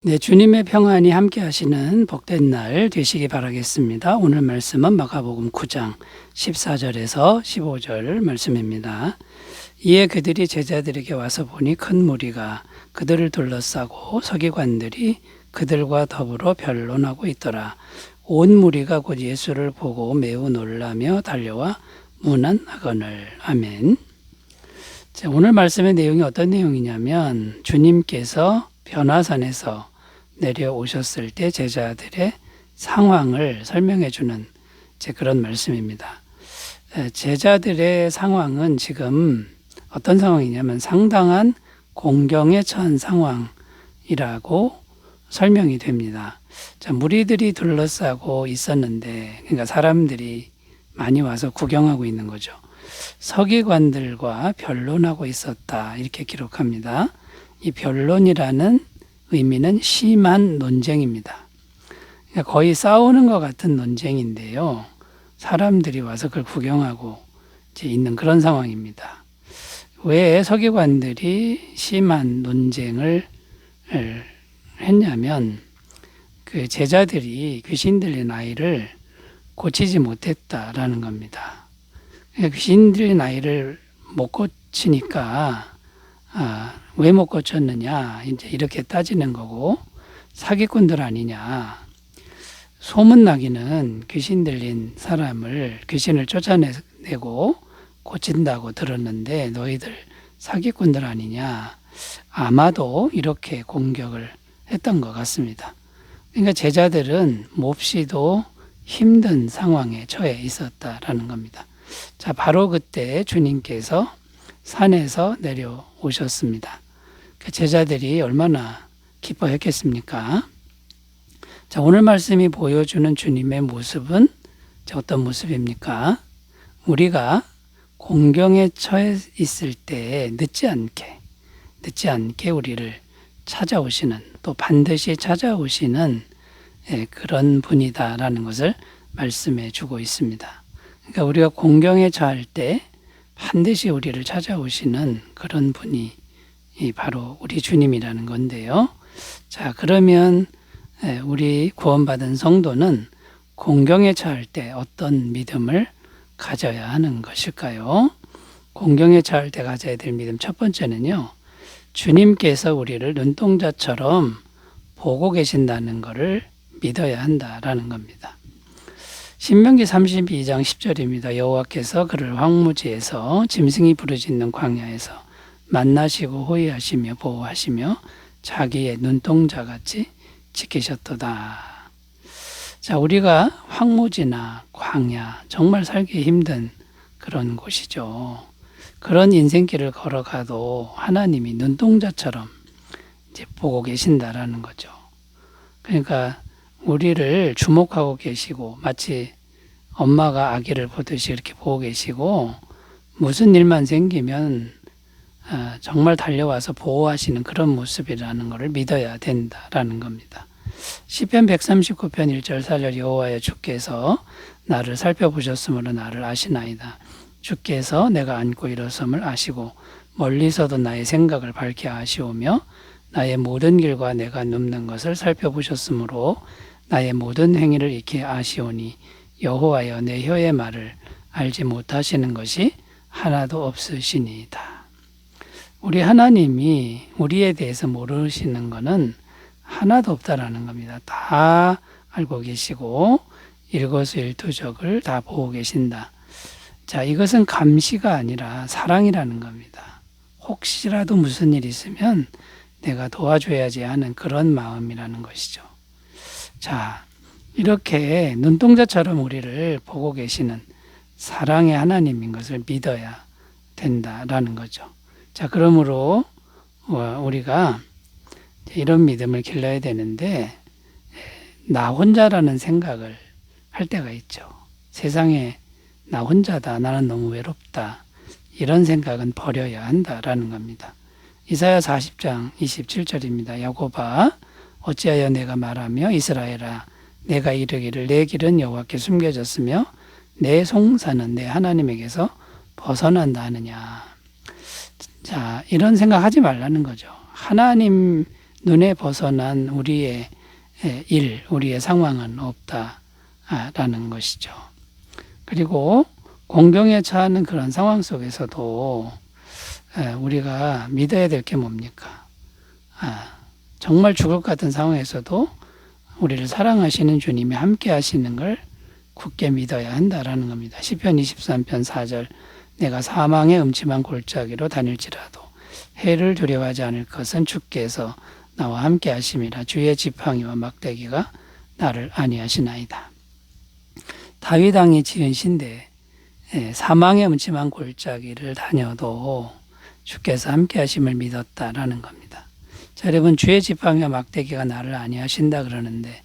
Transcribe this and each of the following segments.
네, 주님의 평안이 함께 하시는 복된 날 되시기 바라겠습니다. 오늘 말씀은 마가복음 9장 14절에서 15절 말씀입니다. 이에 그들이 제자들에게 와서 보니 큰 무리가 그들을 둘러싸고 서기관들이 그들과 더불어 변론하고 있더라. 온 무리가 곧 예수를 보고 매우 놀라며 달려와 문안하거늘. 아멘. 자, 오늘 말씀의 내용이 어떤 내용이냐면 주님께서 변화산에서 내려오셨을 때 제자들의 상황을 설명해 주는 그런 말씀입니다. 제자들의 상황은 지금 어떤 상황이냐면 상당한 공경에 처한 상황이라고 설명이 됩니다. 자, 무리들이 둘러싸고 있었는데, 그러니까 사람들이 많이 와서 구경하고 있는 거죠. 서기관들과 변론하고 있었다, 이렇게 기록합니다. 이 변론이라는 의미는 심한 논쟁입니다. 그러니까 거의 싸우는 것 같은 논쟁인데요. 사람들이 와서 그걸 구경하고 있는 그런 상황입니다. 왜 서기관들이 심한 논쟁을 했냐면 그 제자들이 귀신 들린 아이를 고치지 못했다라는 겁니다. 그러니까 귀신 들린 아이를 못 고치니까 왜 못 고쳤느냐, 이제 이렇게 따지는 거고, 사기꾼들 아니냐. 소문나기는 귀신 들린 사람을 귀신을 쫓아내고 고친다고 들었는데 너희들 사기꾼들 아니냐. 아마도 이렇게 공격을 했던 것 같습니다. 그러니까 제자들은 몹시도 힘든 상황에 처해 있었다라는 겁니다. 자, 바로 그때 주님께서 산에서 내려오셨습니다. 그 제자들이 얼마나 기뻐했겠습니까? 자, 오늘 말씀이 보여주는 주님의 모습은 어떤 모습입니까? 우리가 공경에 처해 있을 때 늦지 않게 우리를 찾아오시는, 또 반드시 찾아오시는 그런 분이다라는 것을 말씀해 주고 있습니다. 그러니까 우리가 공경에 처할 때 반드시 우리를 찾아오시는 그런 분이 바로 우리 주님이라는 건데요. 자, 그러면 우리 구원받은 성도는 공경에 처할 때 어떤 믿음을 가져야 하는 것일까요? 공경에 처할 때 가져야 될 믿음 첫 번째는요. 주님께서 우리를 눈동자처럼 보고 계신다는 것을 믿어야 한다라는 겁니다. 신명기 32장 10절입니다. 여호와께서 그를 황무지에서 짐승이 부르짖는 광야에서 만나시고 호위하시며 보호하시며 자기의 눈동자같이 지키셨도다. 자, 우리가 황무지나 광야, 정말 살기 힘든 그런 곳이죠. 그런 인생길을 걸어가도 하나님이 눈동자처럼 이제 보고 계신다라는 거죠. 그러니까 우리를 주목하고 계시고 마치 엄마가 아기를 보듯이 이렇게 보고 계시고 무슨 일만 생기면 정말 달려와서 보호하시는 그런 모습이라는 것을 믿어야 된다라는 겁니다. 시편 139편 1절 4절 여호와여 주께서 나를 살펴보셨으므로 나를 아시나이다. 주께서 내가 앉고 일어섬을 아시고 멀리서도 나의 생각을 밝히 아시오며 나의 모든 길과 내가 눕는 것을 살펴보셨으므로 나의 모든 행위를 익히 아시오니 여호와여 내 혀의 말을 알지 못하시는 것이 하나도 없으시니이다. 우리 하나님이 우리에 대해서 모르시는 것은 하나도 없다라는 겁니다. 다 알고 계시고 일거수일투족을 다 보고 계신다. 자, 이것은 감시가 아니라 사랑이라는 겁니다. 혹시라도 무슨 일이 있으면 내가 도와줘야지 하는 그런 마음이라는 것이죠. 자, 이렇게 눈동자처럼 우리를 보고 계시는 사랑의 하나님인 것을 믿어야 된다라는 거죠. 자, 그러므로 우리가 이런 믿음을 길러야 되는데 나 혼자라는 생각을 할 때가 있죠. 세상에 나 혼자다, 나는 너무 외롭다, 이런 생각은 버려야 한다라는 겁니다. 이사야 40장 27절입니다. 야곱아 어찌하여 내가 말하며 이스라엘아 내가 이르기를 내 길은 여호와께 숨겨졌으며 내 송사는 내 하나님에게서 벗어난다 하느냐. 자, 이런 생각하지 말라는 거죠. 하나님 눈에 벗어난 우리의 우리의 상황은 없다라는 것이죠. 그리고 공경에 처하는 그런 상황 속에서도 우리가 믿어야 될 게 뭡니까? 정말 죽을 것 같은 상황에서도 우리를 사랑하시는 주님이 함께 하시는 걸 굳게 믿어야 한다라는 겁니다. 시편 23편 4절 내가 사망의 음침한 골짜기로 다닐지라도 해를 두려워하지 않을 것은 주께서 나와 함께 하심이라 주의 지팡이와 막대기가 나를 안위하시나이다. 다윗 왕이 지은 시인데 사망의 음침한 골짜기를 다녀도 주께서 함께 하심을 믿었다라는 겁니다. 자, 여러분 주의 지팡이와 막대기가 나를 안위하신다 그러는데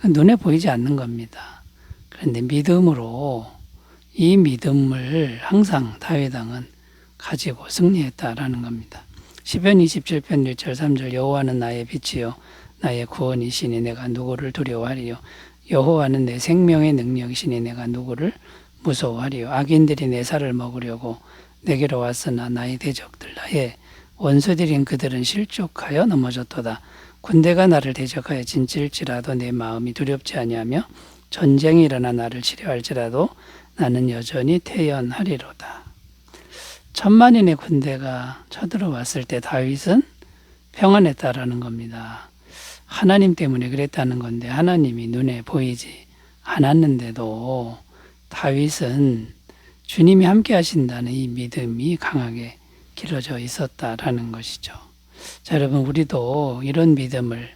눈에 보이지 않는 겁니다. 그런데 믿음으로 이 믿음을 항상 다윗 왕은 가지고 승리했다라는 겁니다. 시편 27편 1절 3절 여호와는 나의 빛이요 나의 구원이시니 내가 누구를 두려워하리요 여호와는 내 생명의 능력이시니 내가 누구를 무서워하리요 악인들이 내 살을 먹으려고 내게로 왔으나 나의 대적들 나의 원수들인 그들은 실족하여 넘어졌도다. 군대가 나를 대적하여 진칠지라도 내 마음이 두렵지 아니하며 전쟁이 일어나 나를 치려할지라도 나는 여전히 태연하리로다. 천만인의 군대가 쳐들어왔을 때 다윗은 평안했다라는 겁니다. 하나님 때문에 그랬다는 건데 하나님이 눈에 보이지 않았는데도 다윗은 주님이 함께 하신다는 이 믿음이 강하게 길어져 있었다라는 것이죠. 자, 여러분 우리도 이런 믿음을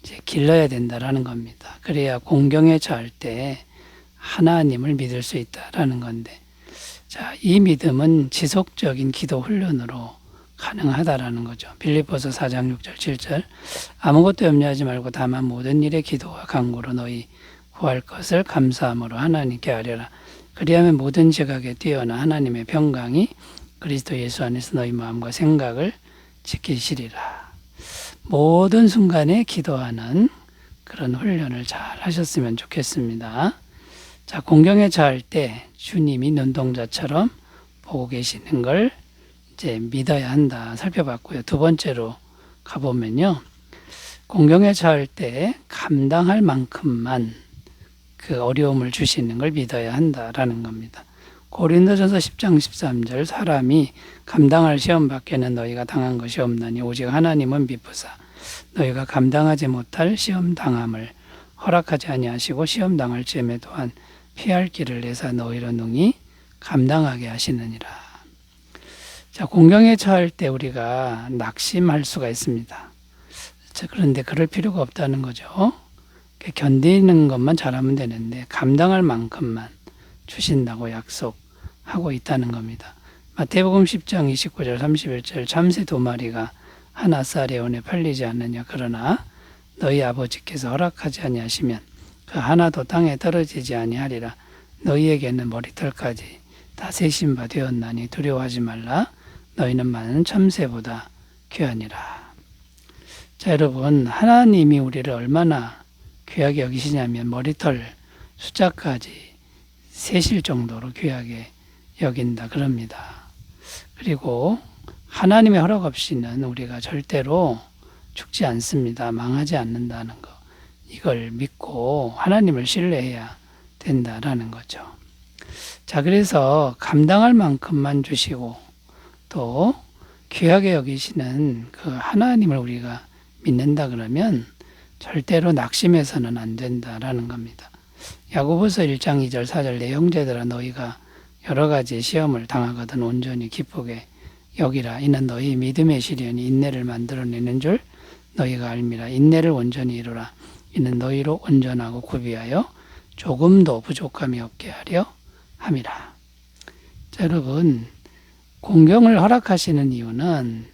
이제 길러야 된다라는 겁니다. 그래야 공경에 처할 때 하나님을 믿을 수 있다라는 건데, 자, 이 믿음은 지속적인 기도 훈련으로 가능하다라는 거죠. 빌립보서 4장 6절 7절 아무것도 염려하지 말고 다만 모든 일에 기도와 간구로 너희 구할 것을 감사함으로 하나님께 아뢰라. 그리하면 모든 지각에 뛰어나 하나님의 평강이 그리스도 예수 안에서 너희 마음과 생각을 지키시리라. 모든 순간에 기도하는 그런 훈련을 잘 하셨으면 좋겠습니다. 자, 공경에 처할 때 주님이 눈동자처럼 보고 계시는 걸 이제 믿어야 한다 살펴봤고요. 두 번째로 가보면요. 공경에 처할 때 감당할 만큼만 그 어려움을 주시는 걸 믿어야 한다라는 겁니다. 고린도전서 10장 13절 사람이 감당할 시험 밖에는 너희가 당한 것이 없나니 오직 하나님은 미쁘사 너희가 감당하지 못할 시험 당함을 허락하지 아니하시고 시험 당할 즈음에 또한 피할 길을 내사 너희로 능히 감당하게 하시느니라. 자, 공경에 처할 때 우리가 낙심할 수가 있습니다. 자, 그런데 그럴 필요가 없다는 거죠. 견디는 것만 잘하면 되는데 감당할 만큼만 주신다고 약속하고 있다는 겁니다. 마태복음 10장 29절 31절 참새 2마리가 하나 쌀에 원에 팔리지 않느냐 그러나 너희 아버지께서 허락하지 아니하시면 그 하나도 땅에 떨어지지 아니하리라. 너희에게는 머리털까지 다 세신 바 되었나니 두려워하지 말라. 너희는 많은 참새보다 귀하니라. 자, 여러분 하나님이 우리를 얼마나 귀하게 여기시냐면 머리털 숫자까지 세실 정도로 귀하게 여긴다 그럽니다. 그리고 하나님의 허락 없이는 우리가 절대로 죽지 않습니다. 망하지 않는다는 거. 이걸 믿고 하나님을 신뢰해야 된다라는 거죠. 자, 그래서 감당할 만큼만 주시고 또 귀하게 여기시는 그 하나님을 우리가 믿는다 그러면 절대로 낙심해서는 안 된다라는 겁니다. 야고보서 1장 2절 4절 내 형제들아 너희가 여러 가지 시험을 당하거든 온전히 기쁘게 여기라. 이는 너희 믿음의 시련이 인내를 만들어내는 줄 너희가 알미라. 인내를 온전히 이루라. 이는 너희로 온전하고 구비하여 조금도 부족함이 없게 하려 함이라. 자, 여러분 공경을 허락하시는 이유는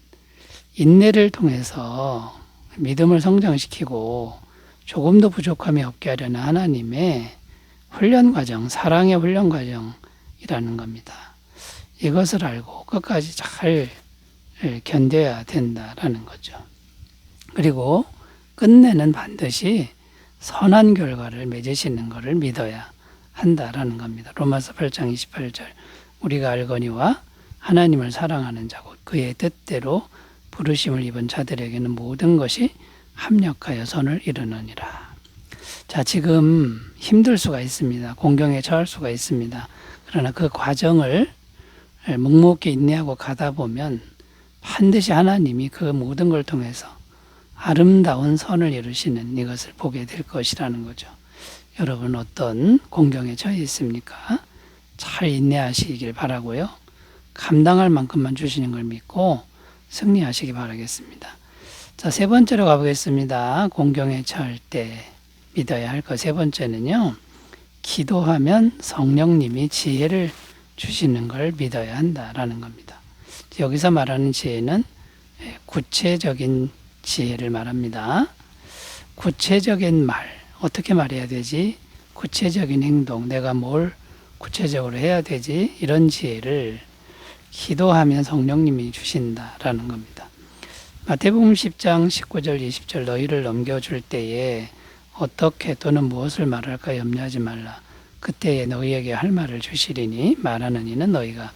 인내를 통해서 믿음을 성장시키고 조금도 부족함이 없게 하려는 하나님의 훈련 과정, 사랑의 훈련 과정이라는 겁니다. 이것을 알고 끝까지 잘 견뎌야 된다라는 거죠. 그리고 끝내는 반드시 선한 결과를 맺으시는 것을 믿어야 한다라는 겁니다. 로마서 8장 28절 우리가 알거니와 하나님을 사랑하는 자고 그의 뜻대로 부르심을 입은 자들에게는 모든 것이 합력하여 선을 이루느니라. 자, 지금 힘들 수가 있습니다. 공경에 처할 수가 있습니다. 그러나 그 과정을 묵묵히 인내하고 가다 보면 반드시 하나님이 그 모든 걸 통해서 아름다운 선을 이루시는 이것을 보게 될 것이라는 거죠. 여러분 어떤 공경에 처해 있습니까? 잘 인내하시길 바라고요. 감당할 만큼만 주시는 걸 믿고 승리하시기 바라겠습니다. 자, 세 번째로 가보겠습니다. 공경에 처할 때 믿어야 할 것 세 번째는요. 기도하면 성령님이 지혜를 주시는 걸 믿어야 한다라는 겁니다. 여기서 말하는 지혜는 구체적인 지혜를 말합니다. 구체적인 말, 어떻게 말해야 되지? 구체적인 행동, 내가 뭘 구체적으로 해야 되지? 이런 지혜를 기도하면 성령님이 주신다라는 겁니다. 마태복음 10장 19절 20절 너희를 넘겨줄 때에 어떻게 또는 무엇을 말할까 염려하지 말라. 그때에 너희에게 할 말을 주시리니 말하는 이는 너희가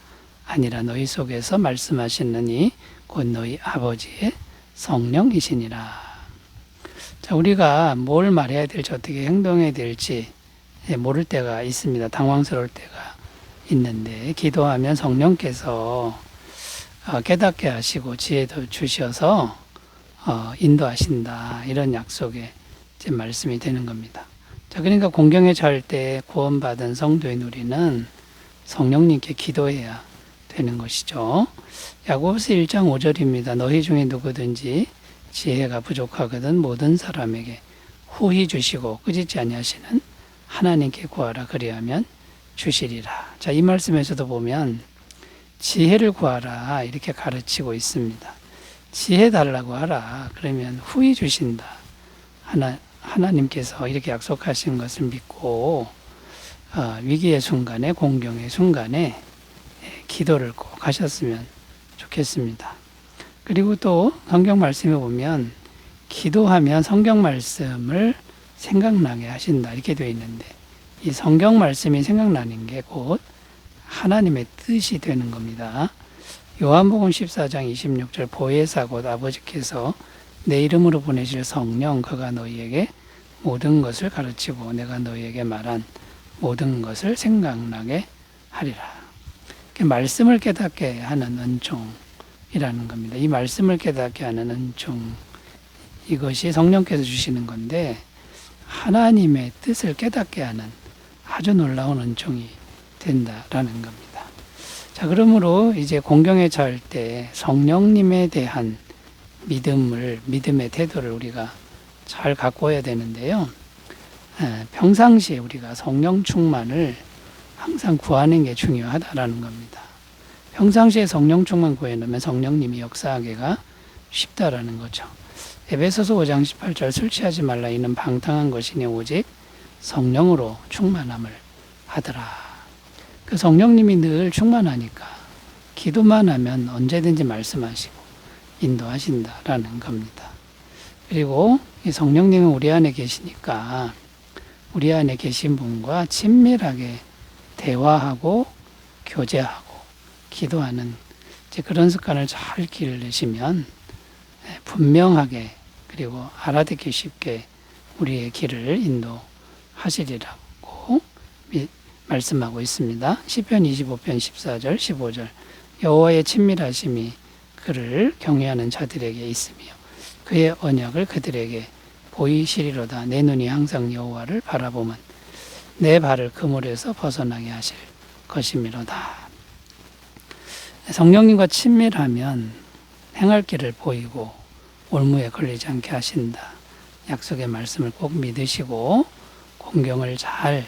아니라 너희 속에서 말씀하시는 이 곧 너희 아버지의 성령이시니라. 자, 우리가 뭘 말해야 될지 어떻게 행동해야 될지 모를 때가 있습니다. 당황스러울 때가 있는데 기도하면 성령께서 깨닫게 하시고 지혜도 주셔서 인도하신다. 이런 약속의 말씀이 되는 겁니다. 자, 그러니까 공경에 처할 때 구원받은 성도인 우리는 성령님께 기도해야 되는 것이죠. 야고보서 1장 5절입니다. 너희 중에 누구든지 지혜가 부족하거든 모든 사람에게 후히 주시고 꾸짖지 아니하시는 하나님께 구하라 그리하면 주시리라. 자, 이 말씀에서도 보면 지혜를 구하라 이렇게 가르치고 있습니다. 지혜 달라고 하라. 그러면 후히 주신다. 하나님께서 이렇게 약속하신 것을 믿고 위기의 순간에 공경의 순간에 기도를 꼭 하셨으면 좋겠습니다. 그리고 또 성경 말씀에 보면 기도하면 성경 말씀을 생각나게 하신다 이렇게 되어 있는데 이 성경 말씀이 생각나는 게 곧 하나님의 뜻이 되는 겁니다. 요한복음 14장 26절 보혜사 곧 아버지께서 내 이름으로 보내실 성령 그가 너희에게 모든 것을 가르치고 내가 너희에게 말한 모든 것을 생각나게 하리라. 말씀을 깨닫게 하는 은총이라는 겁니다. 이 말씀을 깨닫게 하는 은총 이것이 성령께서 주시는 건데 하나님의 뜻을 깨닫게 하는 아주 놀라운 은총이 된다라는 겁니다. 자, 그러므로 이제 공경에 처할 때 성령님에 대한 믿음의 태도를 우리가 잘 갖고야 되는데요. 평상시에 우리가 성령 충만을 항상 구하는 게 중요하다라는 겁니다. 평상시에 성령 충만 구해놓으면 성령님이 역사하기가 쉽다라는 거죠. 에베소서 5장 18절 술 취하지 말라 이는 방탕한 것이니 오직 성령으로 충만함을 하더라. 그 성령님이 늘 충만하니까 기도만 하면 언제든지 말씀하시고 인도하신다라는 겁니다. 그리고 이 성령님은 우리 안에 계시니까 우리 안에 계신 분과 친밀하게 대화하고 교제하고 기도하는 그런 습관을 잘 기르시면 분명하게 그리고 알아듣기 쉽게 우리의 길을 인도하시리라고 말씀하고 있습니다. 시편 25편 14절 15절 여호와의 친밀하심이 그를 경외하는 자들에게 있으며 그의 언약을 그들에게 보이시리로다. 내 눈이 항상 여호와를 바라보면 내 발을 그물에서 벗어나게 하실 것이미로다. 성령님과 친밀하면 행할 길을 보이고 올무에 걸리지 않게 하신다. 약속의 말씀을 꼭 믿으시고 공경을 잘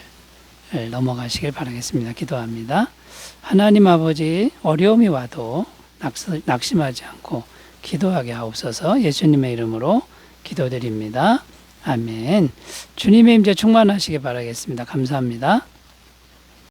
넘어가시길 바라겠습니다. 기도합니다. 하나님 아버지 어려움이 와도 낙심하지 않고 기도하게 하옵소서. 예수님의 이름으로 기도드립니다. 아멘. 주님의 임재 충만하시길 바라겠습니다. 감사합니다.